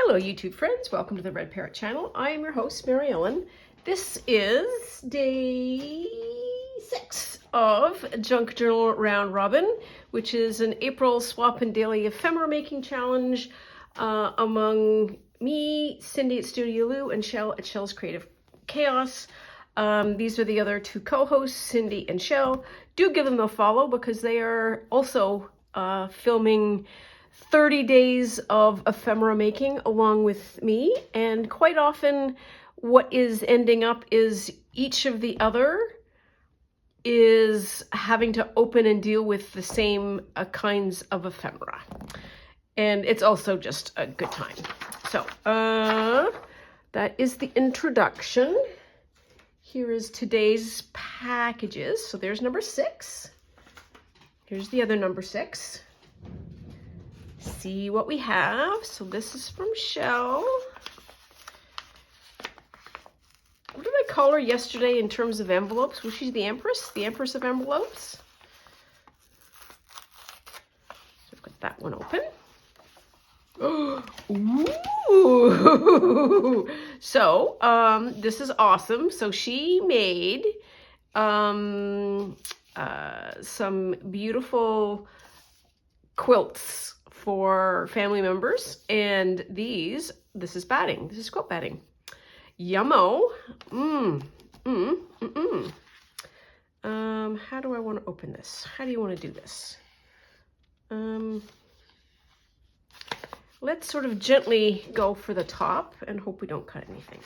Hello YouTube friends, welcome to the Red Parrot channel. I am your host, Mary Ellen. This is day 6 of Junk Journal Round Robin, which is an April swap and daily ephemera making challenge among me, Cindy at Studio Lou, and Shell at Shell's Creative Chaos. These are the other two co-hosts, Cindy and Shell. Do give them a follow because they are also filming 30 days of ephemera making along with me, and quite often what is ending up is each of the other is having to open and deal with the same kinds of ephemera, and it's also just a good time. So that is the introduction. Here is today's packages. So there's number 6. Here's the other number 6. See what we have. So this is from Shell. What did I call her yesterday in terms of envelopes? Was she the Empress? The Empress of envelopes? So I've got that one open. Ooh. So this is awesome. So she made some beautiful quilts for family members, and this is batting. This is quilt batting. Yummo. How do I want to open this? How do you want to do this? Let's sort of gently go for the top and hope we don't cut anything.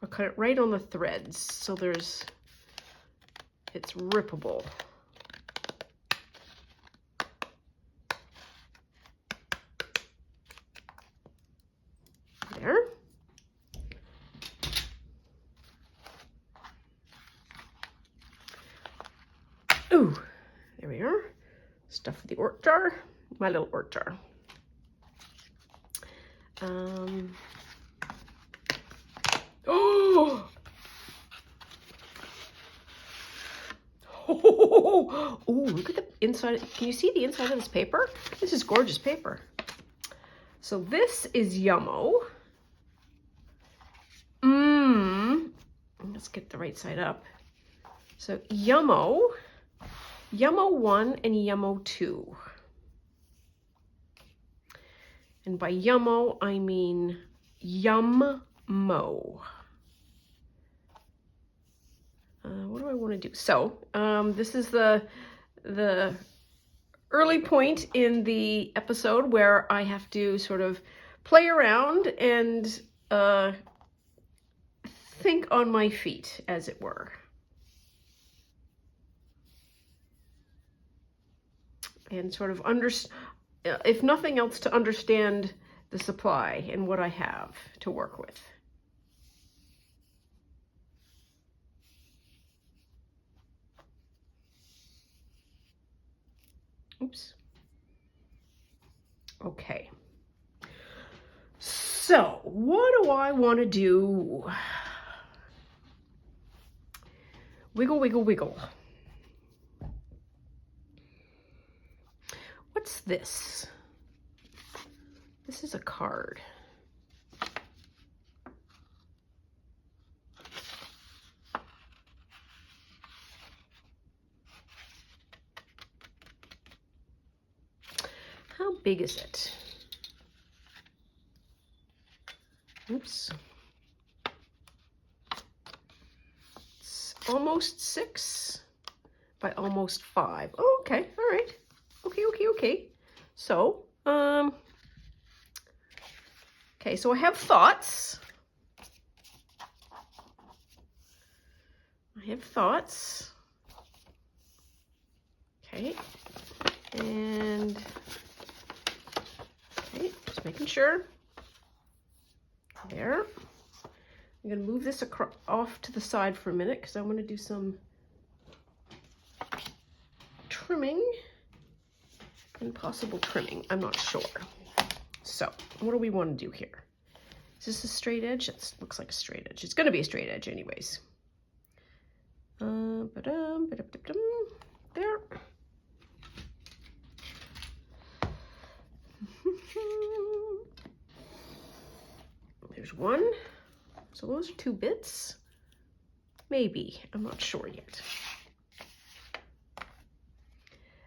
I'll cut it right on the threads so it's rippable. There. Ooh, there we are. Stuff for the orc jar, my little orc jar. Oh, look at the inside. Can you see the inside of this paper? This is gorgeous paper. So this is Yummo. Let's get the right side up. So Yummo 1 and Yummo 2. And by Yummo, I mean Yum-mo. What do I want to do? So this is the early point in the episode where I have to sort of play around and think on my feet, as it were. And sort of if nothing else, to understand the supply and what I have to work with. Oops. Okay. So, what do I want to do? Wiggle, wiggle, wiggle. What's this? This is a card. How big is it? Oops. It's almost 6 by almost 5. Oh, okay, all right. Okay. So, okay, so I have thoughts. Okay, and just making sure. There. I'm going to move this off to the side for a minute because I want to do some trimming and possible trimming. I'm not sure. So, what do we want to do here? Is this a straight edge? It looks like a straight edge. It's going to be a straight edge anyways. There. there's one. So those are 2 bits. Maybe, I'm not sure yet.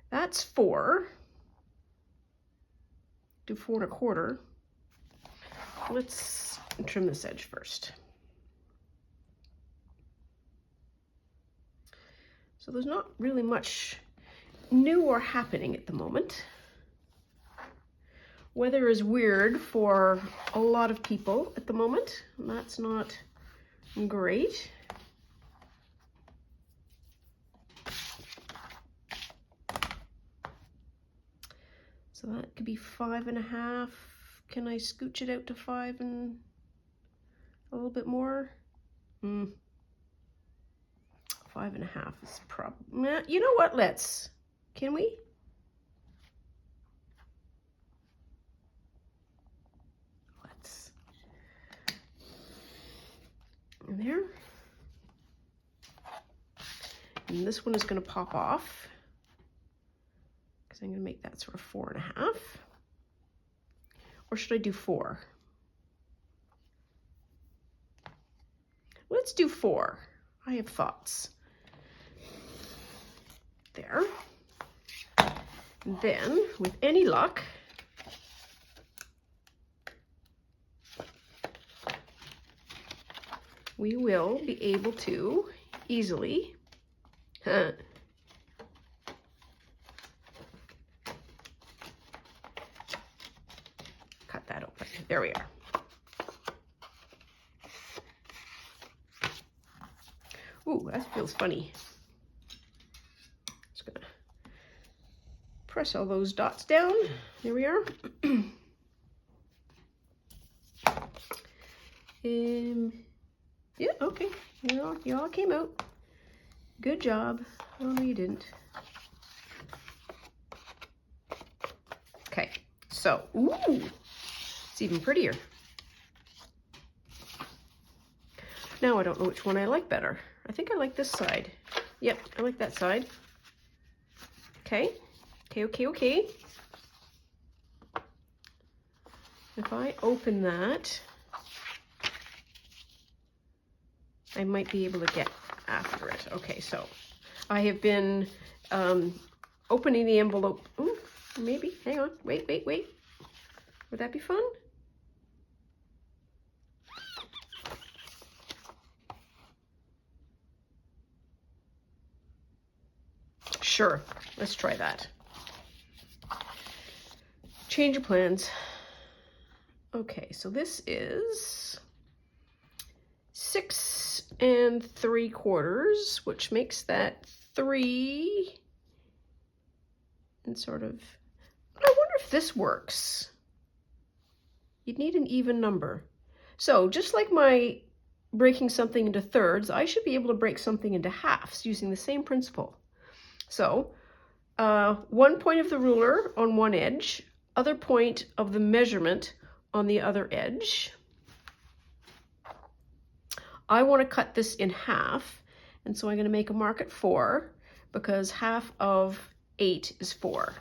That's 4. Do 4 1/4. Let's trim this edge first. So there's not really much new or happening at the moment. Weather is weird for a lot of people at the moment, and that's not great. So that could be 5 1/2. Can I scooch it out to 5 and a little bit more? 5 1/2 is probably, you know what, can we? In there. And this one is going to pop off because I'm going to make that sort of 4 1/2. Or should I do 4? Let's do 4. I have thoughts. There. And then, with any luck, we will be able to easily cut that open. There we are. Ooh, that feels funny. Just gonna press all those dots down. There we are. Yeah, okay. You all came out. Good job. Oh, no, you didn't. Okay, so, ooh, it's even prettier. Now I don't know which one I like better. I think I like this side. Yep, I like that side. Okay, okay. If I open that, I might be able to get after it. Okay, so I have been opening the envelope. Ooh, maybe, hang on, wait. Would that be fun? Sure, let's try that. Change of plans. Okay, so this is 6 3/4, which makes that 3 and sort of, I wonder if this works. You'd need an even number. So just like my breaking something into thirds, I should be able to break something into halves using the same principle. So 1 point of the ruler on one edge, other point of the measurement on the other edge. I want to cut this in half, and so I'm going to make a mark at 4 because half of 8 is 4.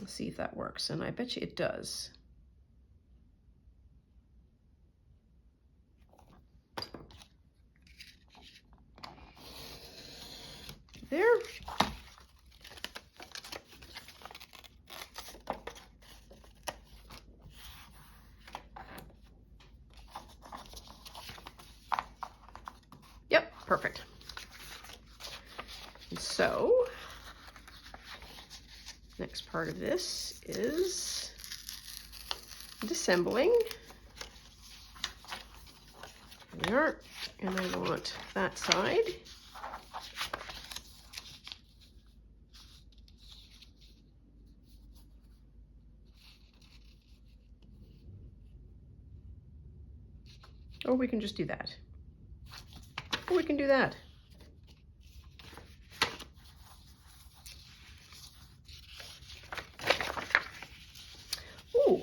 Let's see if that works, and I bet you it does. There. Yep, perfect. And so, next part of this is disassembling. There, and I want that side. Or we can just do that. Or we can do that. Ooh.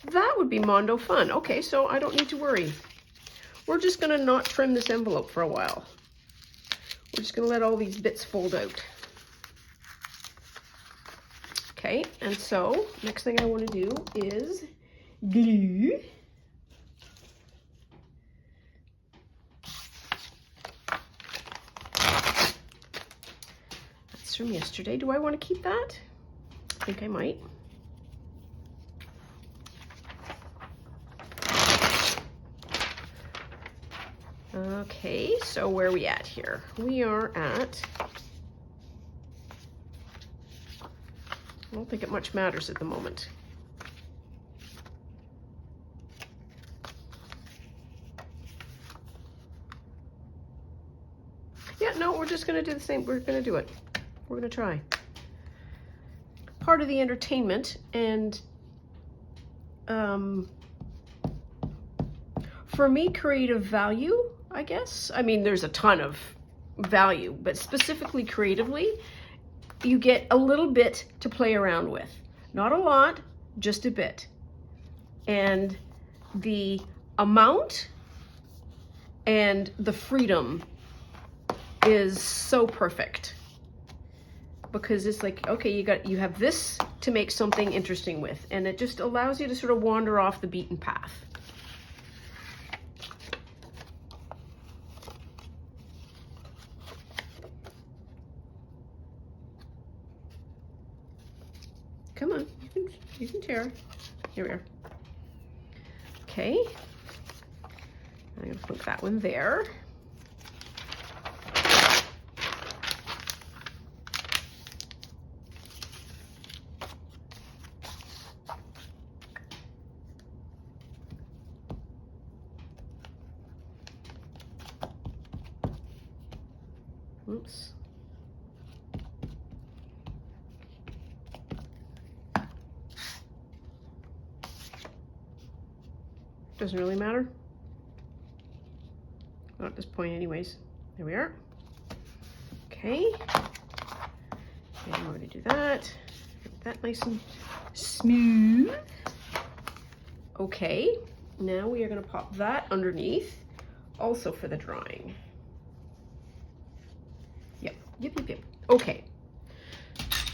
That would be mondo fun. Okay, so I don't need to worry. we're just gonna not trim this envelope for a while. We're just gonna let all these bits fold out. Okay, and so next thing I want to do is glue. That's from yesterday. Do I want to keep that? I think I might. Okay, so where are we at here? We are at, I don't think it much matters at the moment. Yeah, no, we're just gonna do the same. We're gonna do it. We're gonna try. Part of the entertainment and for me, creative value, I guess. I mean, there's a ton of value, but specifically creatively, you get a little bit to play around with. Not a lot, just a bit. And the amount and the freedom is so perfect. Because it's like, okay, you have this to make something interesting with, and it just allows you to sort of wander off the beaten path. Come on, you can tear. Here we are. Okay, I'm gonna put that one there. Oops. Doesn't really matter. Not at this point anyways. There we are. Okay. And I'm going to do that. Make that nice and smooth. Okay. Now we are going to pop that underneath, also for the drawing. Yep. Okay.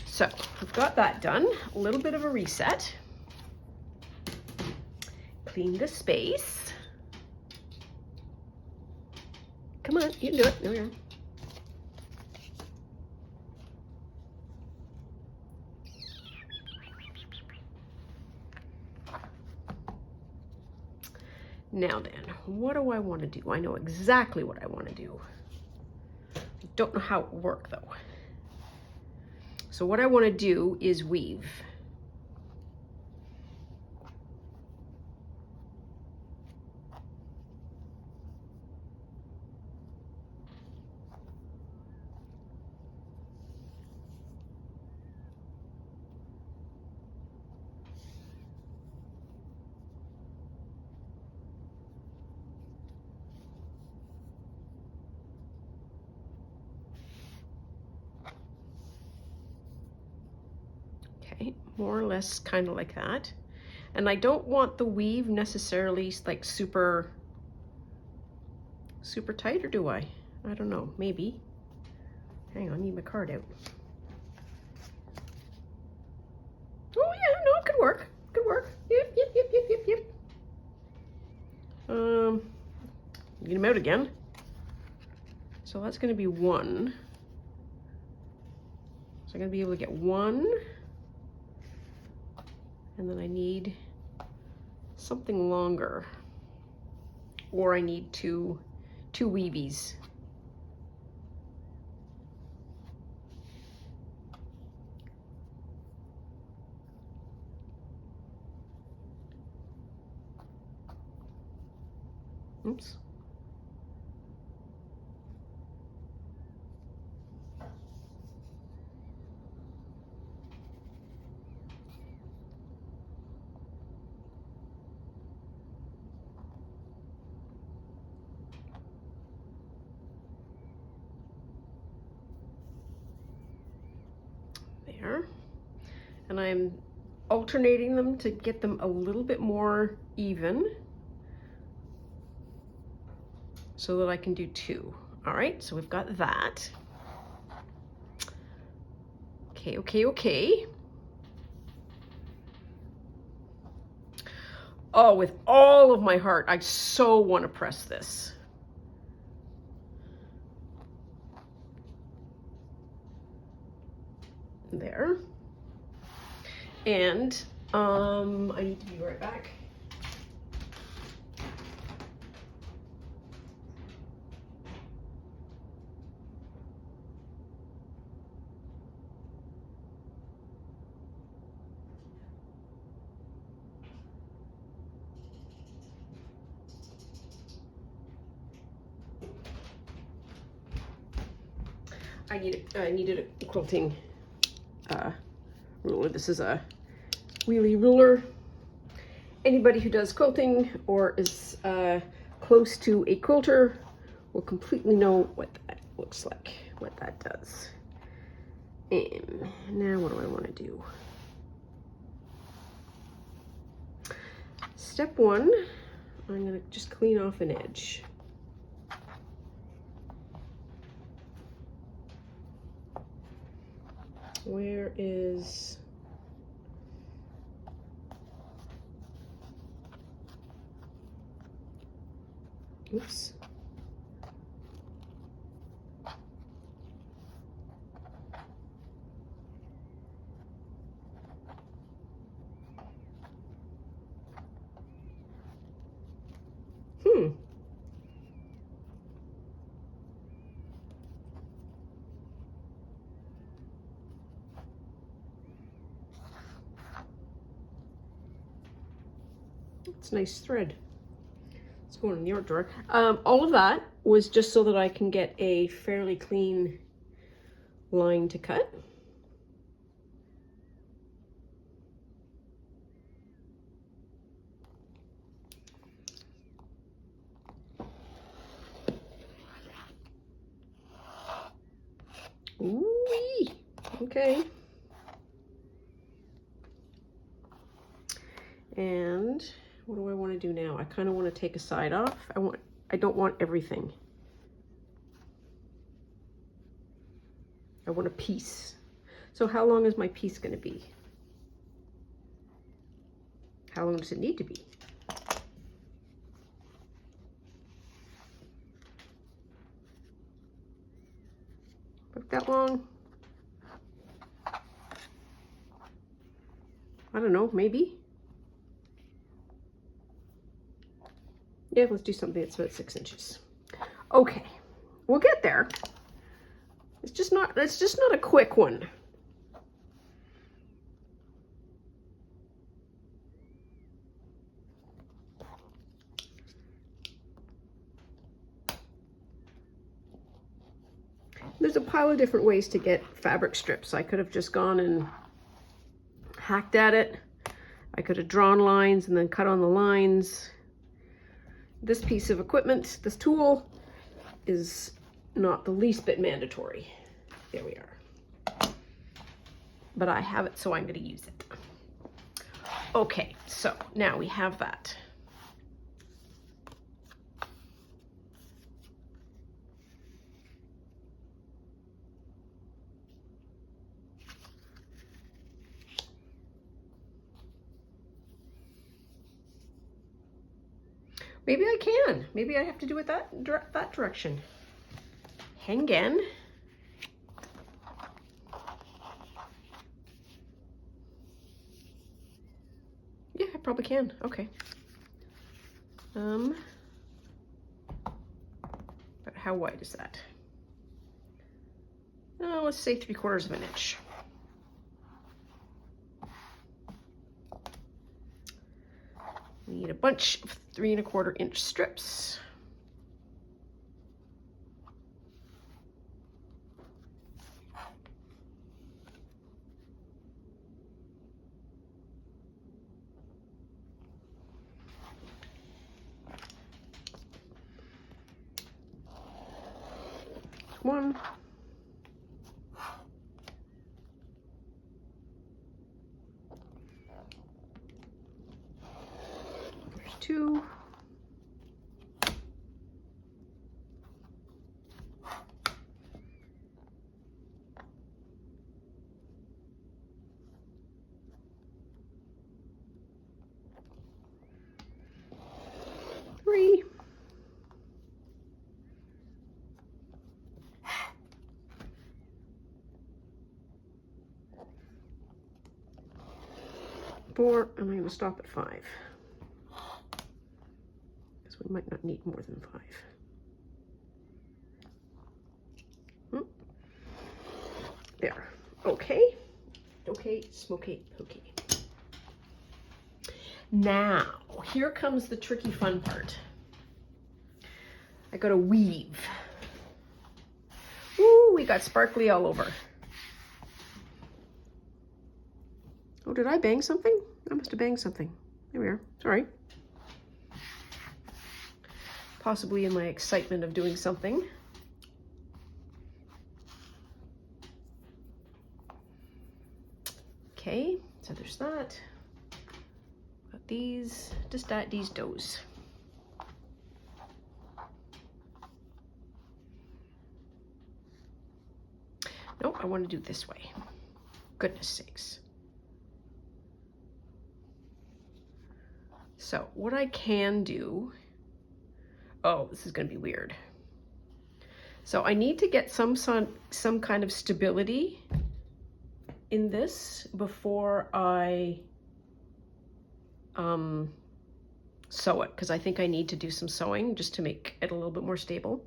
So we've got that done. A little bit of a reset. Clean the space. Come on, you can do it. There we are. Now then, what do I want to do? I know exactly what I want to do. I don't know how it will work though. So what I want to do is weave. Okay, more or less kind of like that. And I don't want the weave necessarily like super tight, or do I? I don't know, maybe. Hang on, I need my card out. Oh yeah, no, it could work. Could work. Yep. Get them out again. So that's gonna be one. So I'm gonna be able to get one. And then I need something longer, or I need two weavies. Oops. There. And I'm alternating them to get them a little bit more even. so that I can do 2. All right, so we've got that. Okay, okay, okay. Oh, with all of my heart, I so want to press this. There. And I need to be right back. I needed a quilting ruler. This is a wheelie ruler. Anybody who does quilting or is close to a quilter will completely know what that looks like, what that does. And now what do I want to do? Step 1, I'm going to just clean off an edge. Where is... Oops. It's nice thread. It's going in the art drawer. All of that was just so that I can get a fairly clean line to cut. Ooh-wee. Okay. And what do I want to do now? I kind of want to take a side off. I don't want everything. I want a piece. So how long is my piece going to be? How long does it need to be? About that long? I don't know, maybe. Yeah, let's do something that's about 6 inches. Okay, we'll get there. It's just not a quick one. There's a pile of different ways to get fabric strips. I could have just gone and hacked at it. I could have drawn lines and then cut on the lines. This piece of equipment, this tool, is not the least bit mandatory. There we are. But I have it, so I'm going to use it. Okay, so now we have that. Maybe I can. Maybe I have to do it that direction. Hengen. Yeah, I probably can. Okay. But how wide is that? Let's say 3/4 of an inch. We need a bunch of 3 1/4 inch strips. One. There's 2. 4, and I'm going to stop at 5. Because we might not need more than 5. There. Okay. Okay, smoky, pokey. Now, here comes the tricky fun part. I gotta weave. Ooh, we got sparkly all over. Oh, did I bang something? I must have banged something. There we are. Sorry. Possibly in my excitement of doing something. Okay, so there's that. Got these, just that, these doughs. Nope, I want to do it this way. Goodness sakes. So what I can do, oh, this is going to be weird. So I need to get some kind of stability in this before I sew it, because I think I need to do some sewing just to make it a little bit more stable.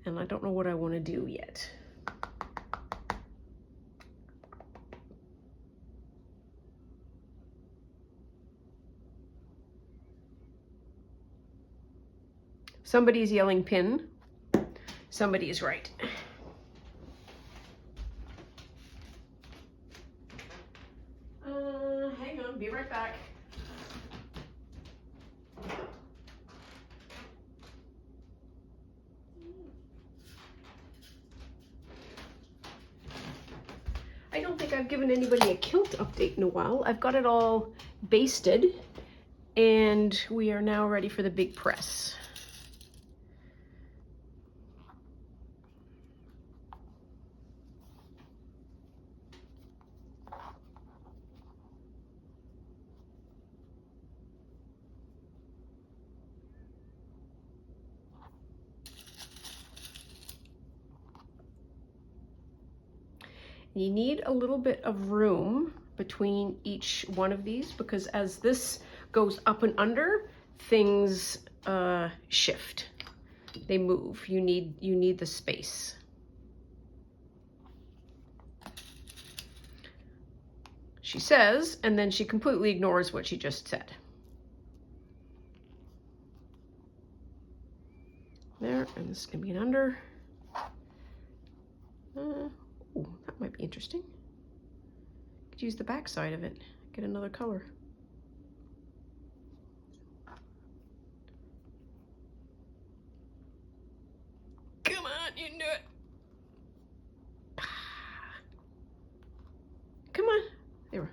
And I don't know what I want to do yet. Somebody's yelling pin. Somebody is right. Hang on, be right back. I don't think I've given anybody a kilt update in a while. I've got it all basted, and we are now ready for the big press. You need a little bit of room between each one of these, because as this goes up and under, things shift. They move. You need the space. She says, and then she completely ignores what she just said. There, and this is gonna be an under. Ooh, that might be interesting. Could use the back side of it, get another color. Come on, you can do it. Come on. There we are.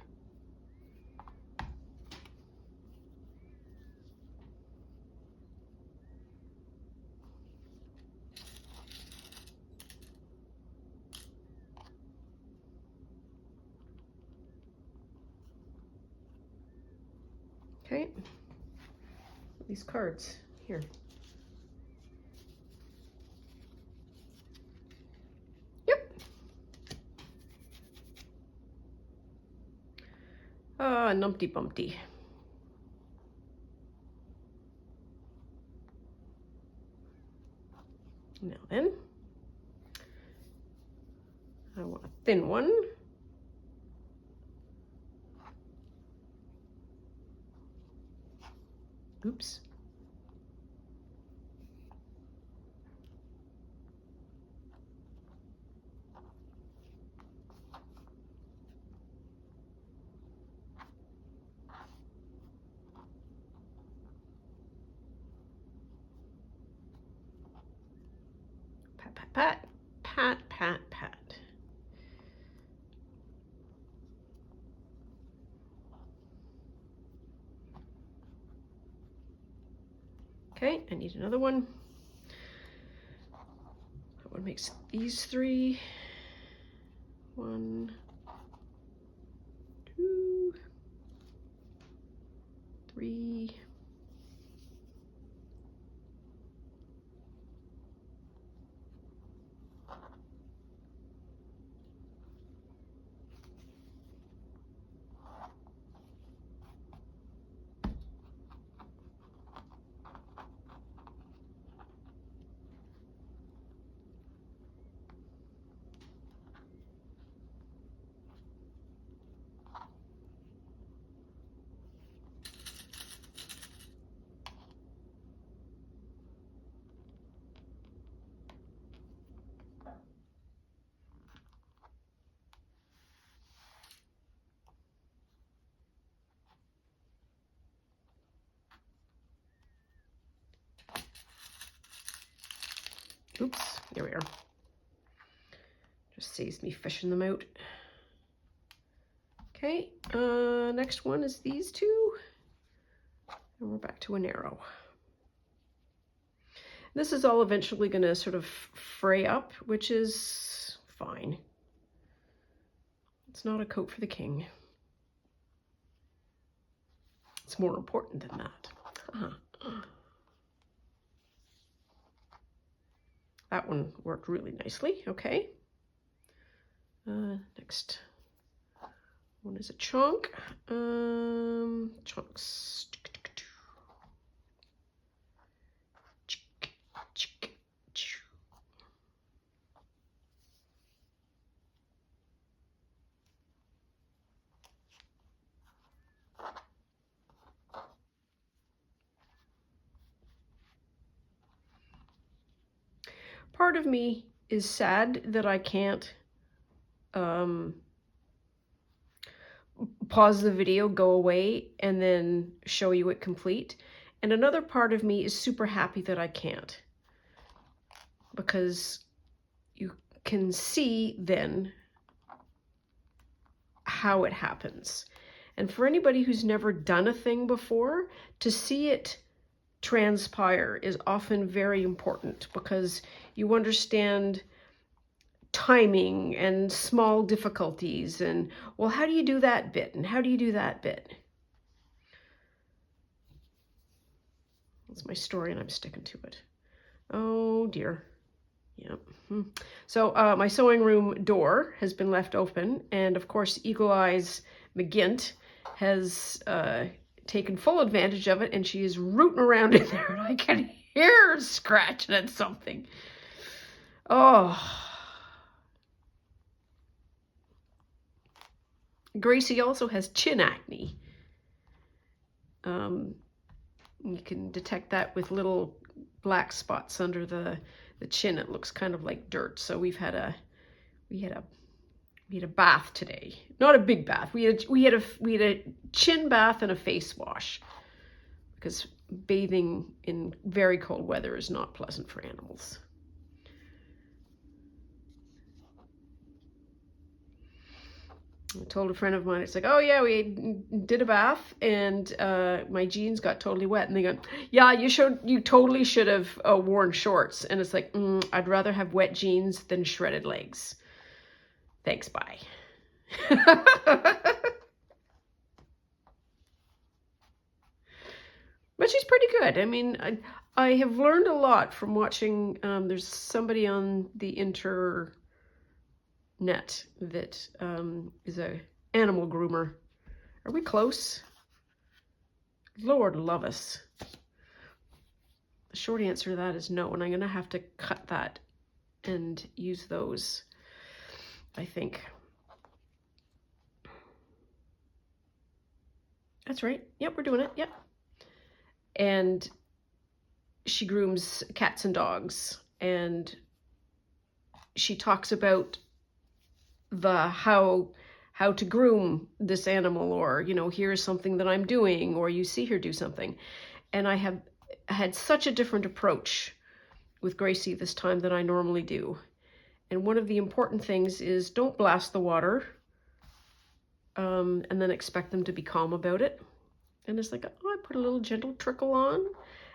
Okay, these cards here. Yep. Numpty bumpty. Now then, I want a thin one. Oops. Pat, pat, pat, pat, pat, pat. Okay, I need another one. That one makes these 3. 1, 2, 3. Oops, there we are. Just saves me fishing them out. Okay, next one is these two. And we're back to an arrow. This is all eventually going to sort of fray up, which is fine. It's not a coat for the king. It's more important than that. That one worked really nicely. Okay. Next one is a chunk. Chunks. Part of me is sad that I can't pause the video, go away, and then show you it complete. And another part of me is super happy that I can't, because you can see then how it happens. And for anybody who's never done a thing before, to see it transpire is often very important, because you understand timing and small difficulties and, well, how do you do that bit and how do you do that bit? That's my story and I'm sticking to it. Oh dear. Yep. So my sewing room door has been left open, and of course Eagle Eyes McGint has taken full advantage of it, and she is rooting around in there, and I can hear her scratching at something. Oh. Gracie also has chin acne. You can detect that with little black spots under the chin. It looks kind of like dirt. So we had a bath today. Not a big bath. We had a chin bath and a face wash, because bathing in very cold weather is not pleasant for animals. I told a friend of mine, it's like, oh yeah, we did a bath and my jeans got totally wet. And they go, yeah, you totally should have worn shorts. And it's like, I'd rather have wet jeans than shredded legs. Thanks, bye. But she's pretty good. I mean, I have learned a lot from watching, there's somebody on the internet that is a animal groomer. Are we close? Lord love us. The short answer to that is no, and I'm going to have to cut that and use those, I think. That's right. Yep, we're doing it. Yep. And she grooms cats and dogs, and she talks about how to groom this animal, or, you know, here's something that I'm doing, or you see her do something. And I have had such a different approach with Gracie this time than I normally do. And one of the important things is don't blast the water and then expect them to be calm about it. And it's like, oh, I put a little gentle trickle on.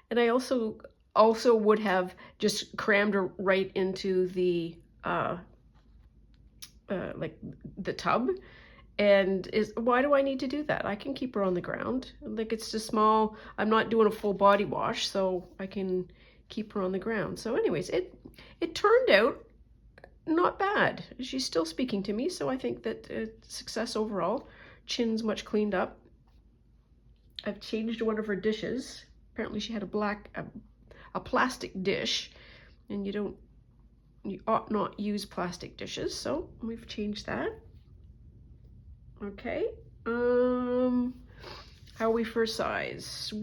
And I also would have just crammed her right into the like the tub. And why do I need to do that? I can keep her on the ground. Like, it's just small. I'm not doing a full body wash, so I can keep her on the ground. So anyways, it turned out not bad. She's still speaking to me, so I think that success overall. Chin's much cleaned up. I've changed one of her dishes. Apparently she had a plastic dish, and you ought not use plastic dishes, so we've changed that. Okay. How are we for size?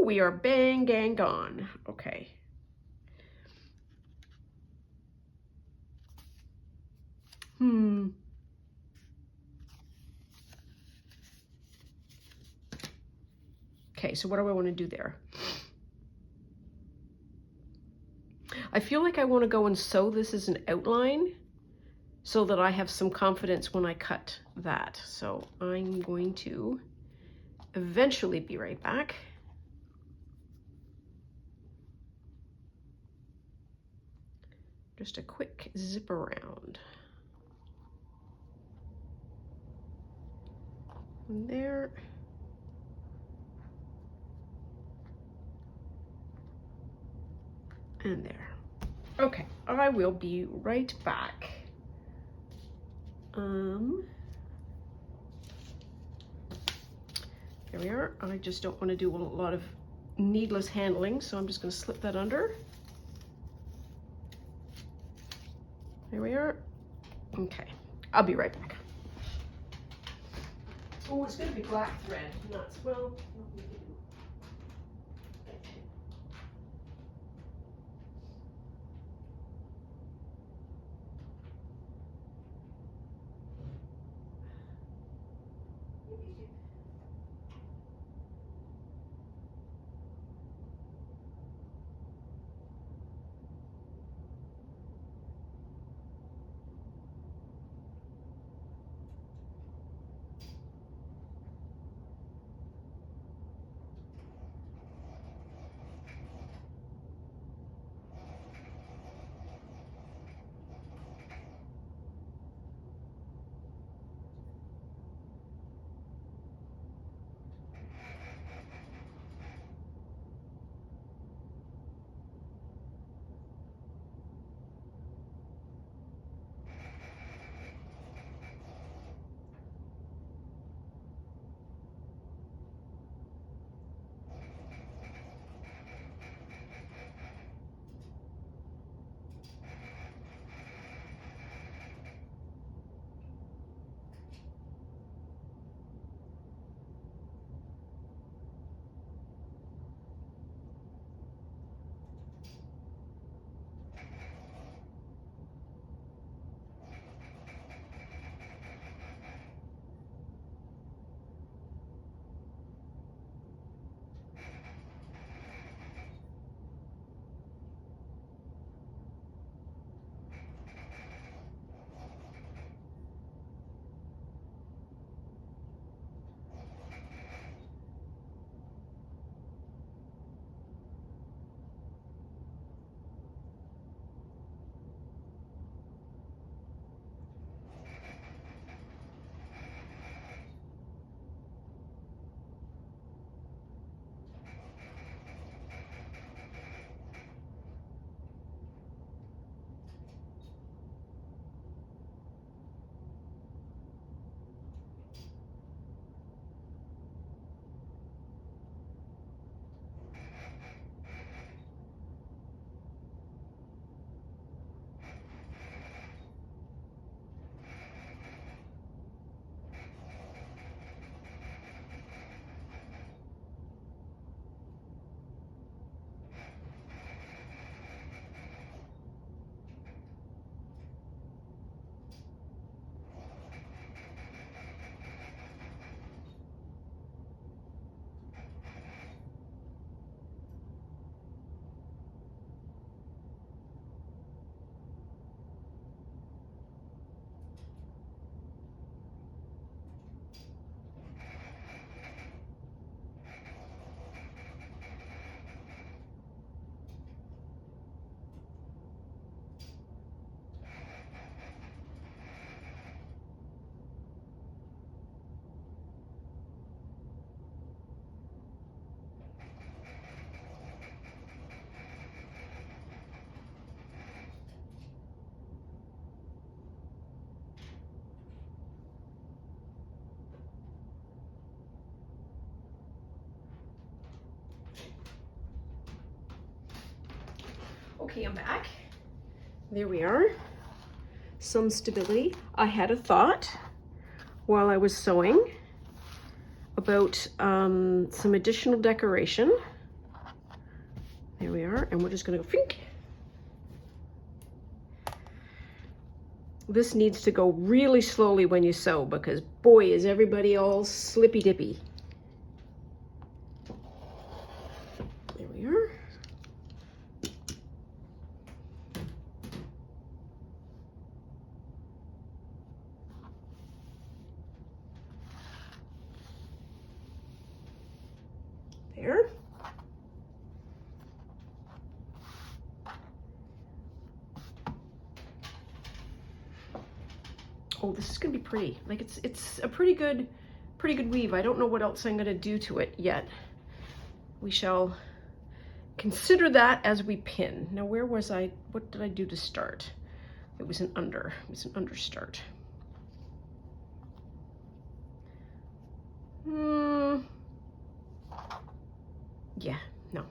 We are bang gang gone. Okay. Okay, so what do I want to do there? I feel like I want to go and sew this as an outline so that I have some confidence when I cut that. So I'm going to eventually be right back. Just a quick zip around. And there. And there. Okay, I will be right back. Here we are. I just don't want to do a lot of needless handling, so I'm just going to slip that under. There we are. Okay, I'll be right back. Oh, it's going to be black thread, nuts. Well, okay, I'm back. There we are. Some stability. I had a thought while I was sewing about some additional decoration. There we are, and we're just gonna go fink. This needs to go really slowly when you sew because boy, is everybody all slippy dippy. There we are. There. Oh, this is gonna be pretty. Like it's a pretty good weave. I don't know what else I'm gonna do to it yet. We shall consider that as we pin. Now, where was I? What did I do to start? It was an under. It was an under start. Yeah, no.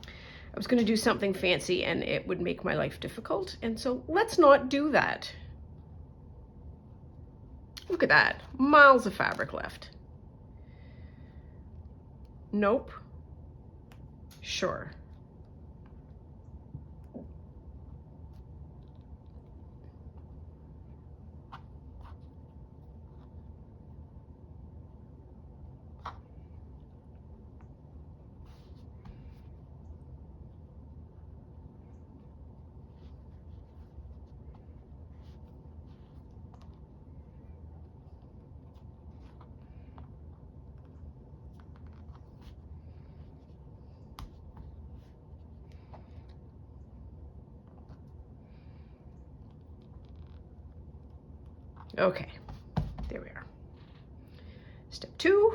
I was going to do something fancy and it would make my life difficult. And so let's not do that. Look at that. Miles of fabric left. Nope. Sure. Okay, there we are. Step 2.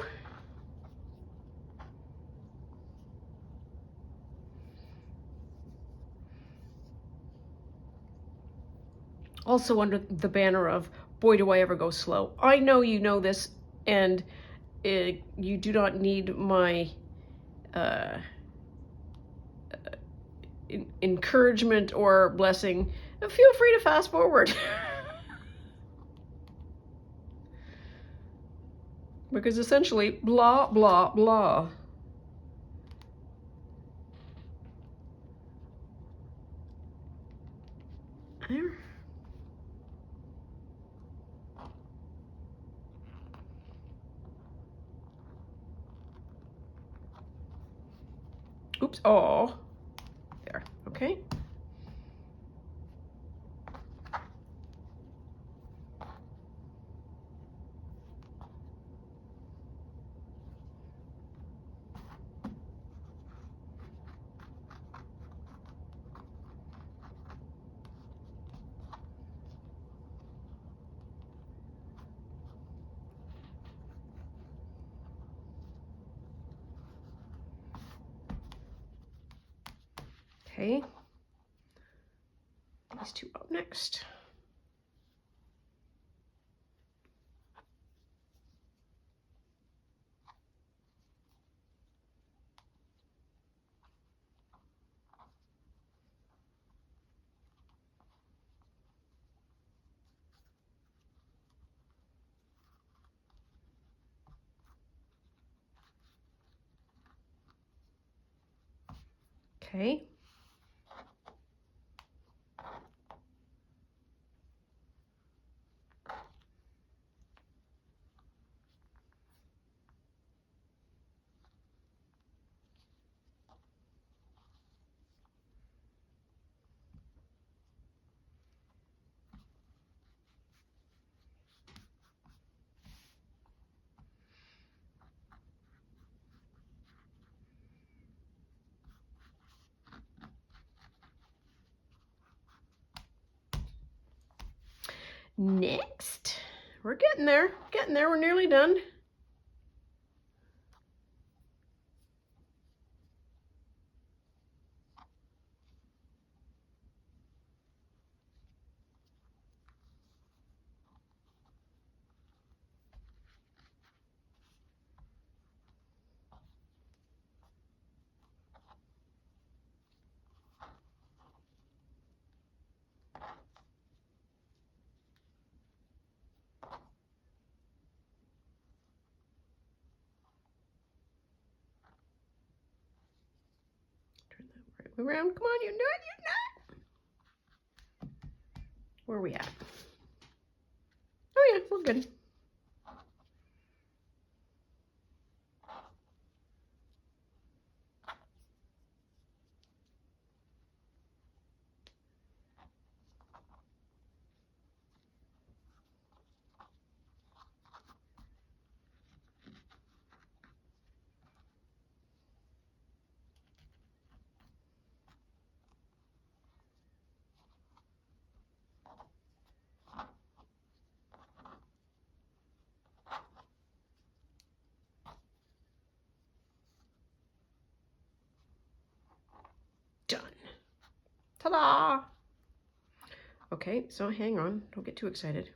Also under the banner of, boy, do I ever go slow. I know you know this, and you do not need my encouragement or blessing. Feel free to fast forward. Because essentially, blah, blah, blah. There. Oops, oh. There, okay. Okay, these two up next. Okay. Next, we're getting there, we're nearly done. Turn that right around, come on, you nut. Where are we at? Oh yeah, we're good. Ta-da! Okay, so hang on, don't get too excited.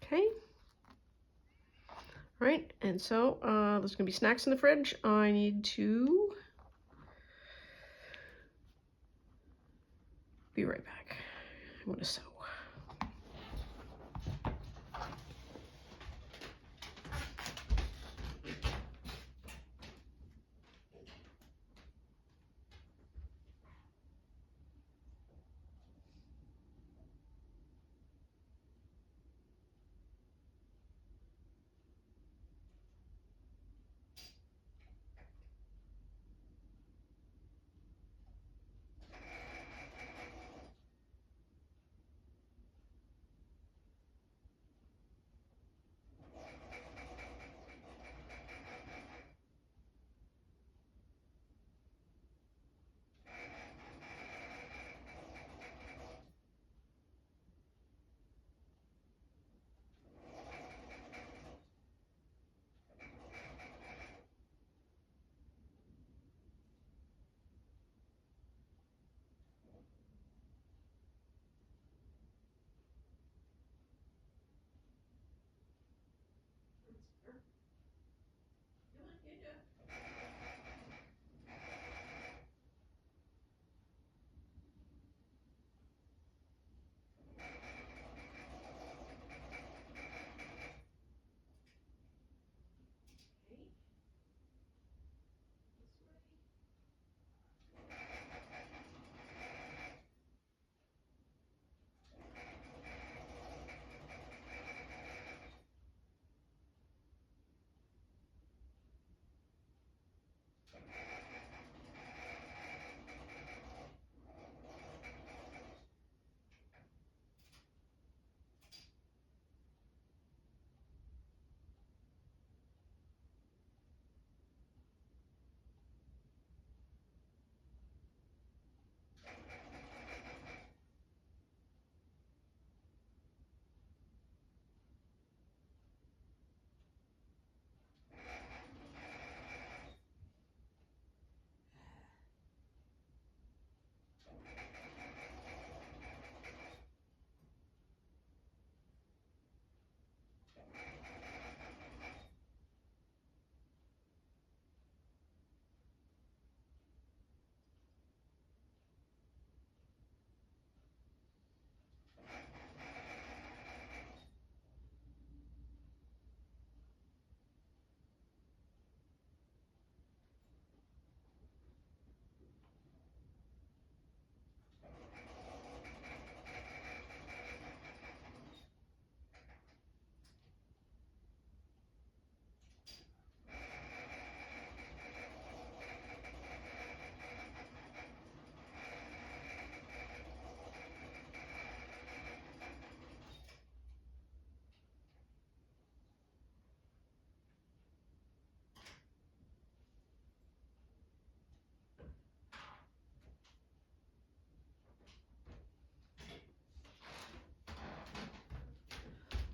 Okay. All right, and so there's gonna be snacks in the fridge. I need to be right back. I'm gonna sew.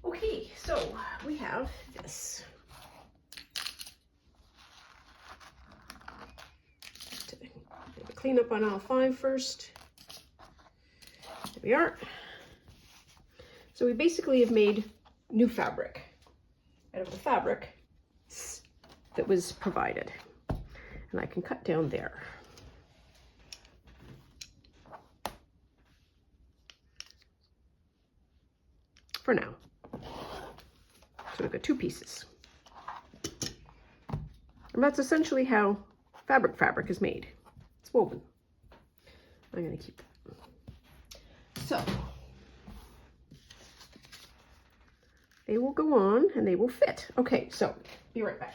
Okay, so we have this. Clean up on aisle 5 first. There we are. So we basically have made new fabric out of the fabric that was provided. And I can cut down there. For now. So we've got 2 pieces. And that's essentially how fabric is made. It's woven. I'm going to keep it. So they will go on and they will fit. Okay, so be right back.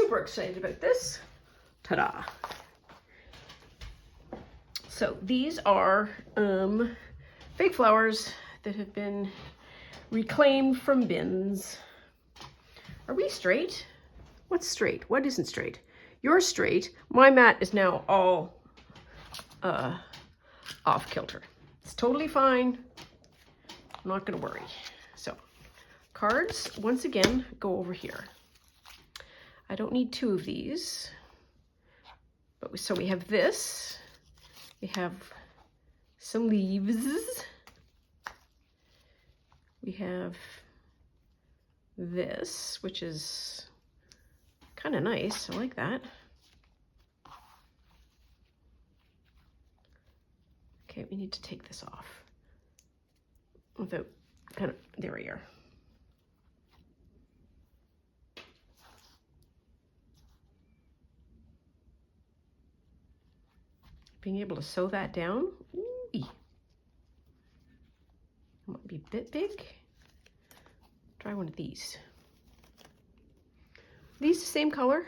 super excited about this. Ta-da! So these are fake flowers that have been reclaimed from bins. Are we straight? What's straight? What isn't straight? You're straight. My mat is now all off kilter. It's totally fine. I'm not going to worry. So cards, once again, go over here. I don't need 2 of these. But so we have this. We have some leaves. We have this, which is kind of nice. I like that. Okay, we need to take this off without kind of, there we are. Being able to sew that down, ooh, might be a bit big. Try one of these. These the same color.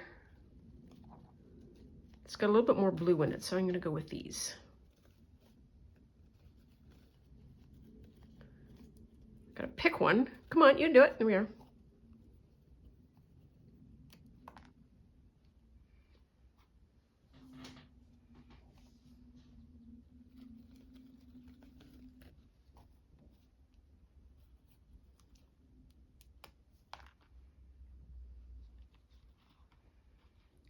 It's got a little bit more blue in it, so I'm going to go with these. Gotta pick one. Come on, you can do it. There we are.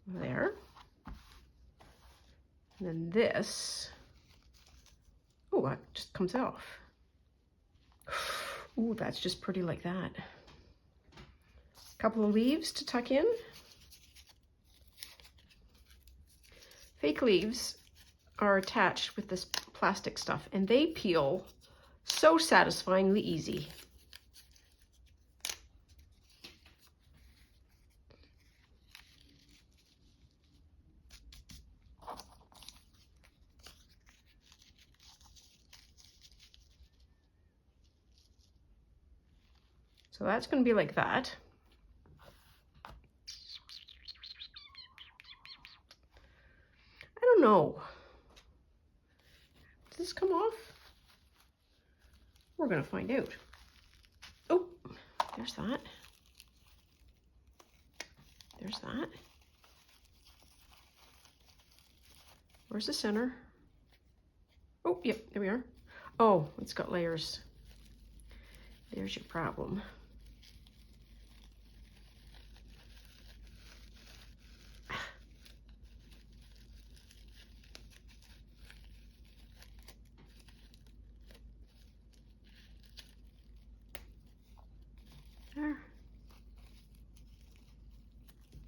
There. And then this. Oh, that just comes off. Ooh, that's just pretty like that. A couple of leaves to tuck in. Fake leaves are attached with this plastic stuff, and they peel so satisfyingly easy. So that's going to be like that. I don't know. Does this come off? We're going to find out. Oh, there's that. There's that. Where's the center? Oh, yep, there we are. Oh, it's got layers. There's your problem. There.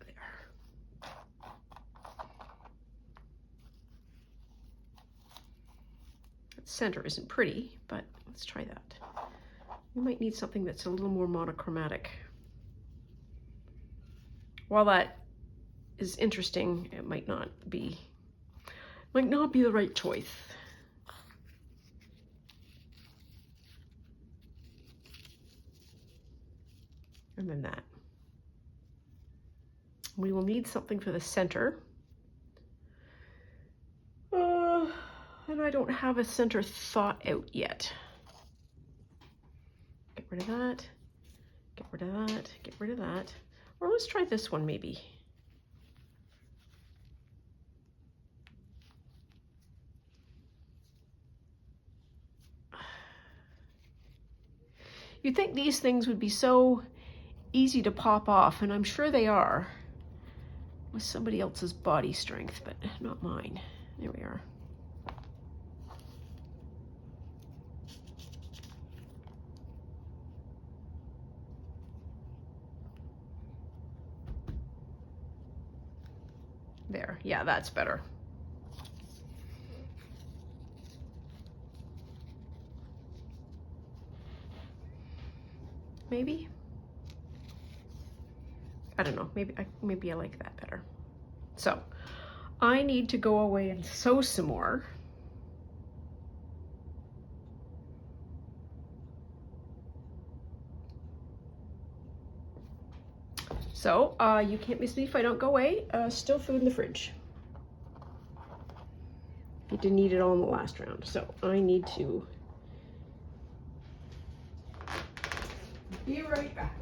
There. That center isn't pretty, but let's try that. We might need something that's a little more monochromatic. While that is interesting, it might not be the right choice. And then that. We will need something for the center. And I don't have a center thought out yet. Get rid of that. Get rid of that. Get rid of that. Or let's try this one maybe. You'd think these things would be so easy to pop off, and I'm sure they are with somebody else's body strength, but not mine. There we are. There, yeah, that's better. Maybe? I don't know, maybe I like that better. So, I need to go away and sew some more. So you can't miss me if I don't go away. Still food in the fridge. You didn't eat it all in the last round, so I need to be right back.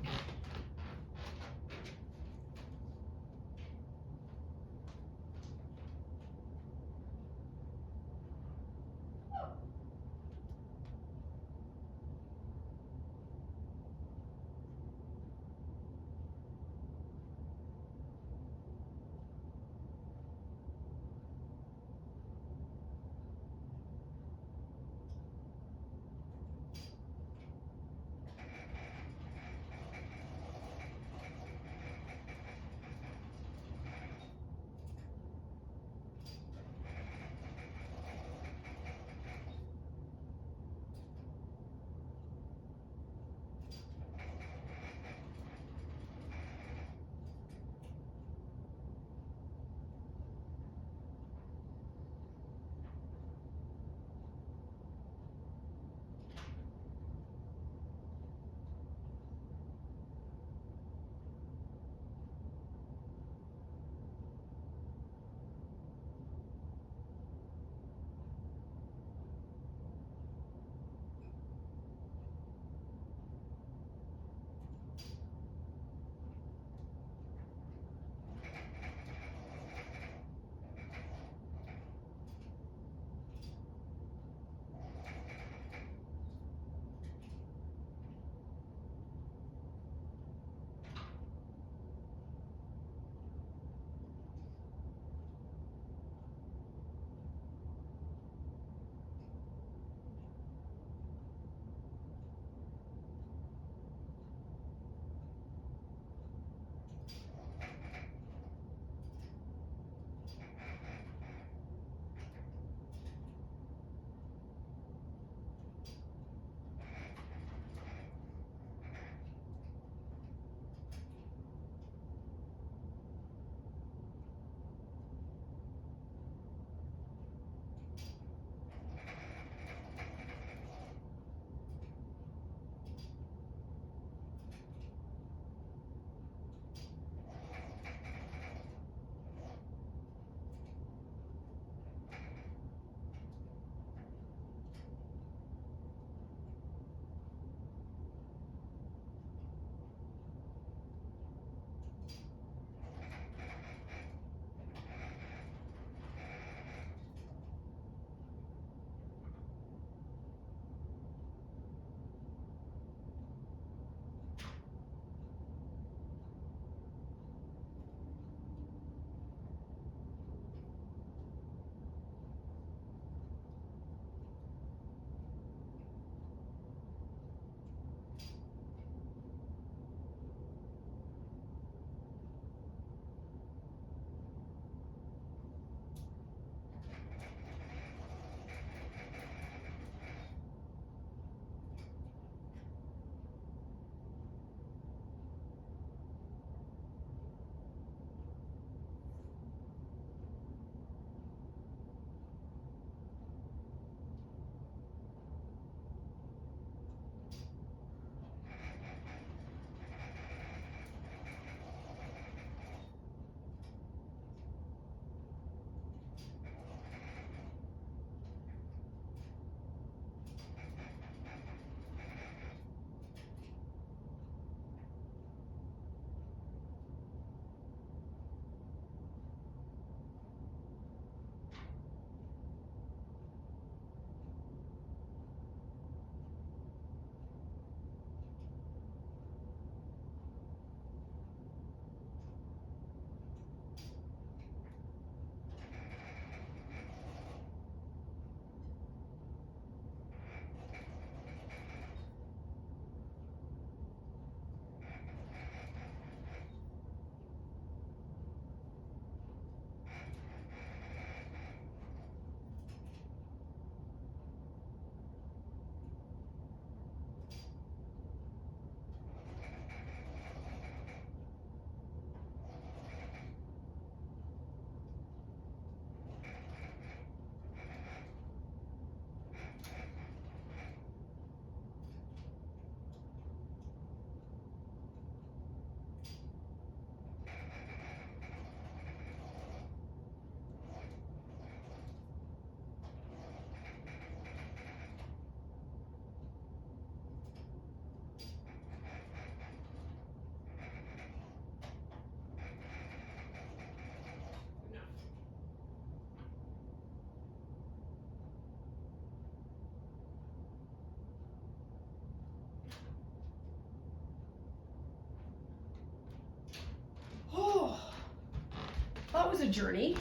a journey.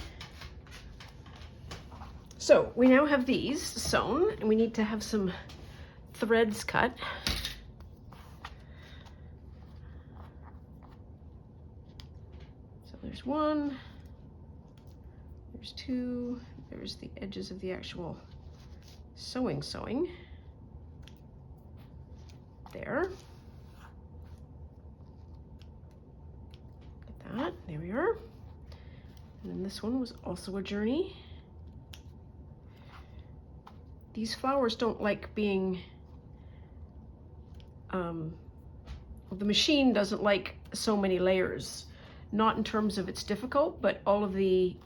So we now have these sewn, and we need to have some threads cut. So there's one, there's two, there's the edges of the actual sewing. There. Get that, there we are. And then this one was also a journey. These flowers don't like being, the machine doesn't like so many layers. Not in terms of it's difficult, but all of the,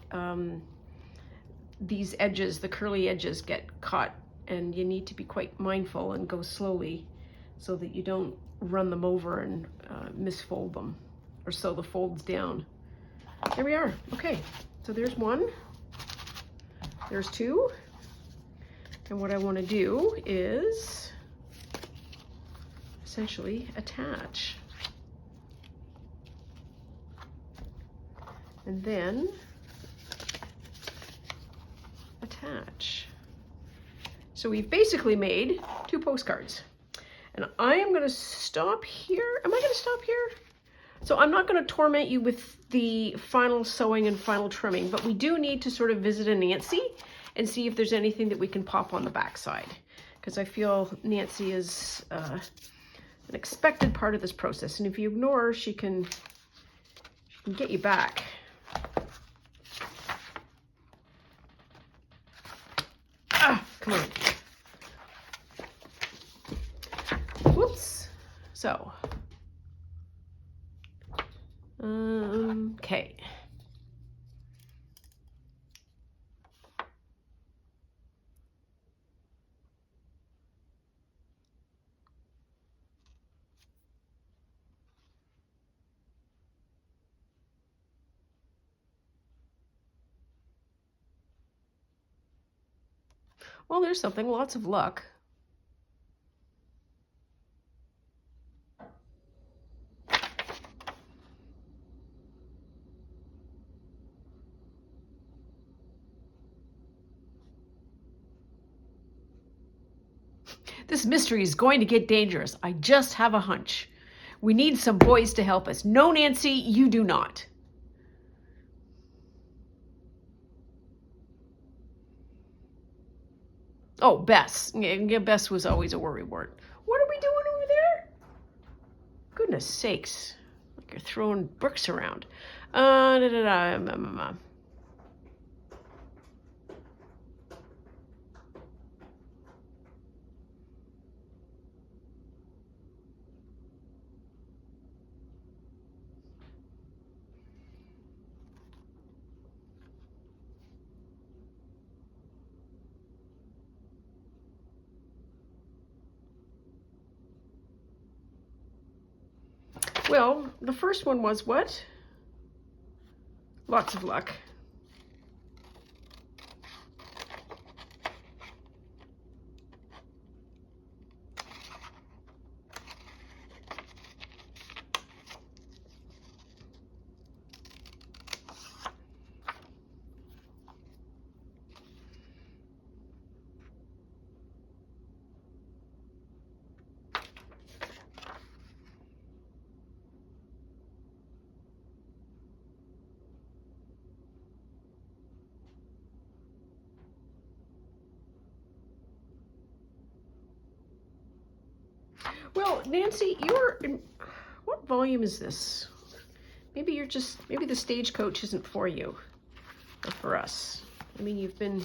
these edges, the curly edges get caught, and you need to be quite mindful and go slowly so that you don't run them over and misfold them or sew the folds down. There we are. Okay, so there's one, there's two. And what I want to do is essentially attach. And then attach. So we've basically made 2 postcards. And I am going to stop here. Am I going to stop here? So I'm not going to torment you with the final sewing and final trimming, but we do need to sort of visit a Nancy and see if there's anything that we can pop on the back side, because I feel Nancy is an expected part of this process, and if you ignore her, she can get you back. Ah, come on. Whoops. So, okay. Well, there's something, lots of luck. This mystery is going to get dangerous. I just have a hunch. We need some boys to help us. No, Nancy, you do not. Oh, Bess. Yeah, Bess was always a worrywart. What are we doing over there? Goodness sakes. Like you're throwing bricks around. Well, the first one was what? Lots of luck. Well, Nancy, what volume is this? Maybe maybe the stagecoach isn't for you, or for us. I mean, you've been,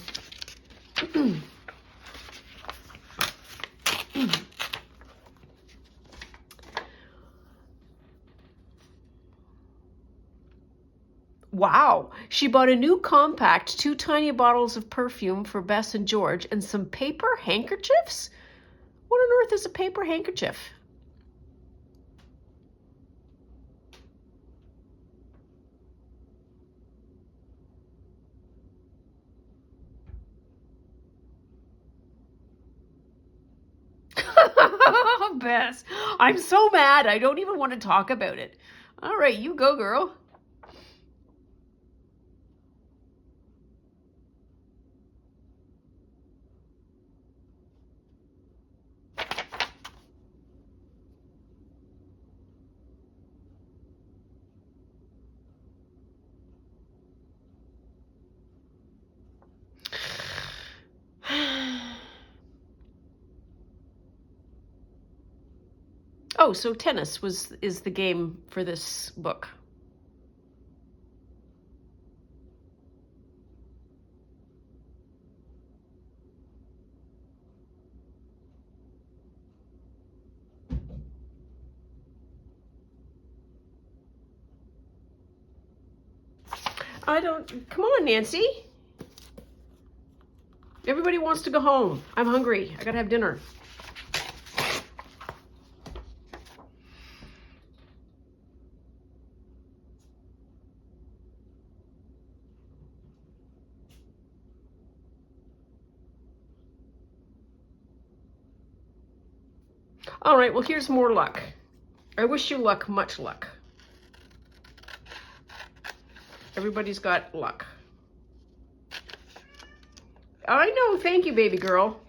wow, she bought a new compact, 2 tiny bottles of perfume for Bess and George, and some paper handkerchiefs? What on earth is a paper handkerchief? Bess, I'm so mad. I don't even want to talk about it. All right, you go, girl. Oh, so tennis is the game for this book. Come on, Nancy. Everybody wants to go home. I'm hungry. I gotta have dinner. All right, well, here's more luck. I wish you luck, much luck. Everybody's got luck. I know, thank you, baby girl.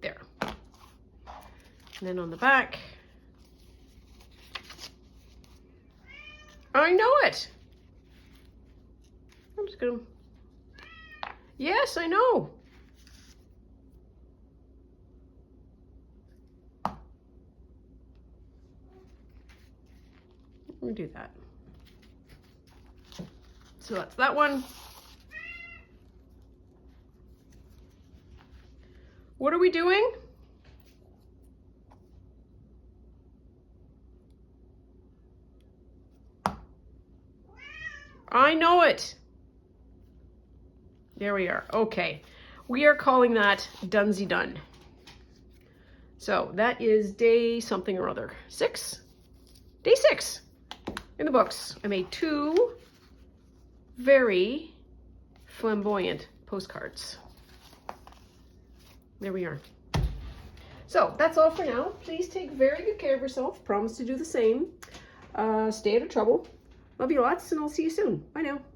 There. And then on the back. I know it. I'm just gonna. Yes, I know. Let me do that. So that's that one. What are we doing? I know it. There we are. Okay. We are calling that Dunsey Done. So that is day something or other. 6? Day 6 in the books. I made 2 very flamboyant postcards. There we are. So that's all for now. Please take very good care of yourself. Promise to do the same. Stay out of trouble. Love you lots, and I'll see you soon. Bye now.